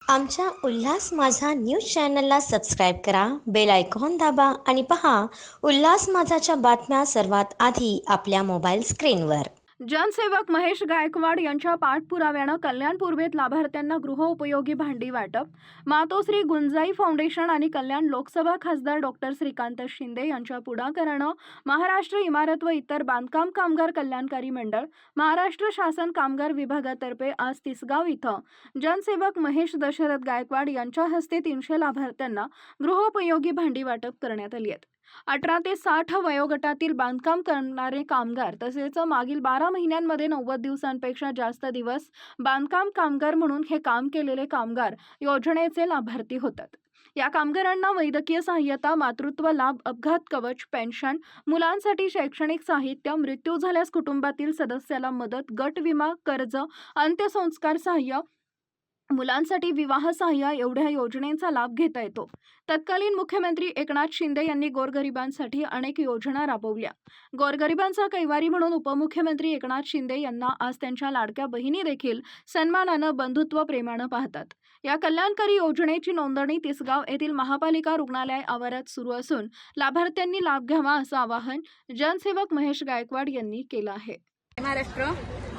आमच्या उल्हास माझा न्यूज चॅनलला सबस्क्राईब करा, बेल आयकॉन दाबा आणि पहा उल्हास माझाच्या बातम्या सर्वात आधी आपल्या मोबाईल स्क्रीनवर. जनसेवक महेश गायकवाड यांच्या पाठपुराव्यानं कल्याण पूर्वेत लाभार्थ्यांना गृहोपयोगी भांडी वाटप. मातोश्री गुंजाई फाउंडेशन आणि कल्याण लोकसभा खासदार डॉक्टर श्रीकांत शिंदे यांच्या पुढाकारानं महाराष्ट्र इमारत व इतर बांधकाम कामगार कल्याणकारी मंडळ, महाराष्ट्र शासन कामगार विभागातर्फे आज तिसगाव इथं जनसेवक महेश दशरथ गायकवाड यांच्या हस्ते 300 लाभार्थ्यांना गृहोपयोगी भांडी वाटप करण्यात आली आहेत. 18 ते 60 वयोगटातील बांधकाम करणारे कामगार तसेच मागील 12 महिन्यांमध्ये 90 दिवसांपेक्षा जास्त दिवस बांधकाम कामगार म्हणून हे काम केलेले कामगार योजनेचे लाभार्थी होतात. या कामगारांना वैद्यकीय सहाय्यता, मातृत्व लाभ, अपघात कवच, पेन्शन, मुलांसाठी शैक्षणिक साहित्य, मृत्यू झाल्यास कुटुंबातील सदस्याला मदत, गट विमा, कर्ज, अंत्यसंस्कार सहाय्य, मुलांसाठी विवाह सहाय्य एवढ्या योजनेचा लाभ घेता येतो. तत्कालीन मुख्यमंत्री एकनाथ शिंदे यांनी गोरगरिबांसाठी अनेक योजना राबवल्या. गोरगरिबांचा कैवारी म्हणून उपमुख्यमंत्री एकनाथ शिंदे यांना आज त्यांच्या लाडक्या बहिणी देखील सन्मानानं, बंधुत्व प्रेमानं पाहतात. या कल्याणकारी योजनेची नोंदणी तिसगाव येथील महापालिका रुग्णालय आवारात सुरू असून लाभार्थ्यांनी लाभ घ्यावा असं आवाहन जनसेवक महेश गायकवाड यांनी केलं आहे. महाराष्ट्र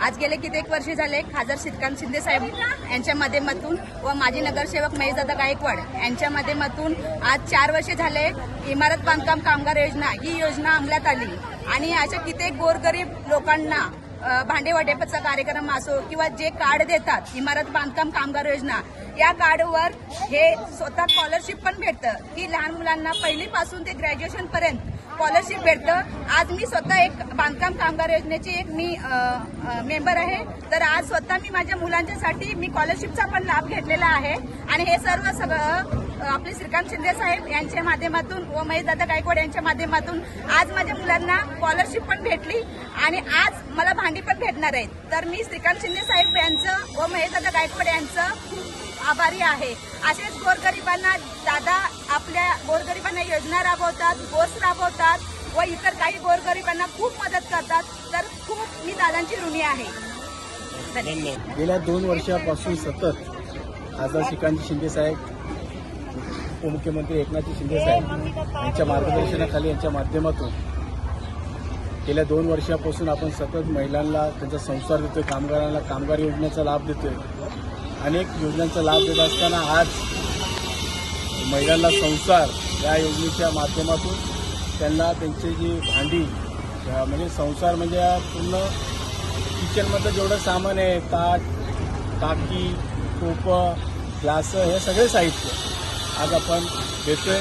आज गेले कित्येक वर्षे झाले खासदार श्रीकांत शिंदे साहेब यांच्या माध्यमातून व माजी नगरसेवक महेशदादा गायकवाड यांच्या माध्यमातून आज 4 वर्षे झाले इमारत बांधकाम कामगार योजना ही योजना अंमलात आली आणि अशा कित्येक गोरगरीब लोकांना भांडे वाटपाचा कार्यक्रम असो किंवा जे कार्ड देतात इमारत बांधकाम कामगार योजना या कार्डवर हे स्वतः स्कॉलरशिप पण भेटतं की लहान मुलांना पहिलीपासून ते ग्रॅज्युएशन पर्यंत स्कॉलरशिप भेटतं. आज मी स्वतः एक बांधकाम कामगार योजनेची मी मेंबर आहे, तर आज स्वतः मी माझ्या मुलांच्यासाठी मी स्कॉलरशिपचा पण लाभ घेतलेला आहे आणि हे सगळं आपले श्रीकांत शिंदे साहेब यांच्या माध्यमातून व महेशदादा गायकवाड यांच्या माध्यमातून आज माझ्या मुलांना स्कॉलरशिप पण भेटली आणि आज मला भांडी पण भेटणार आहेत. तर मी श्रीकांत शिंदे साहेब यांचं व महेशदादा गायकवाड यांचं खूप आभारी आहे. असेच गोरगरिबांना दादा आपल्या गोरगरिबांना योजना राबवतात, कोर्स राबवतात व इतर काही गोरगरिबांना खूप मदत करतात. तर खूप मी दादांची ऋणी आहे. गेल्या 2 वर्षापासून सतत खासदार श्रीकांत शिंदे साहेब, उपमुख्यमंत्री एकनाथ शिंदे साहेब यांच्या मार्गदर्शनाखाली यांच्या माध्यमातून गेल्या 2 वर्षापासून आपण सतत महिलांना त्यांचा संसार देतोय, कामगारांना कामगार योजनेचा लाभ देतोय. अनेक योजनांचा लाभ देत असताना आज महिलांना संसार या योजनेच्या माध्यमातून त्यांना त्यांची जी भांडी म्हणजे संसार म्हणजे पूर्ण किचनमधलं जेवढं सामान आहे, ताट, टाकी, टोपं, ग्लास, हे सगळे साहित्य आज आपण देतोय.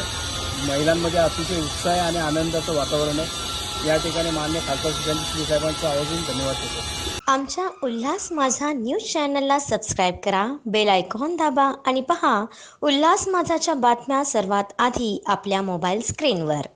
महिलांमध्ये अतिशय उत्साह आणि आनंदाचं वातावरण आहे. या ठिकाणी माननीय खासदार श्रीकांत शिंदे साहेबांचं आवर्जून धन्यवाद देतो. आमच्या उल्हास माझा न्यूज चॅनलला सबस्क्राईब करा, बेल आयकॉन दाबा आणि पहा उल्हास माझाच्या बातम्या सर्वात आधी आपल्या मोबाईल स्क्रीनवर.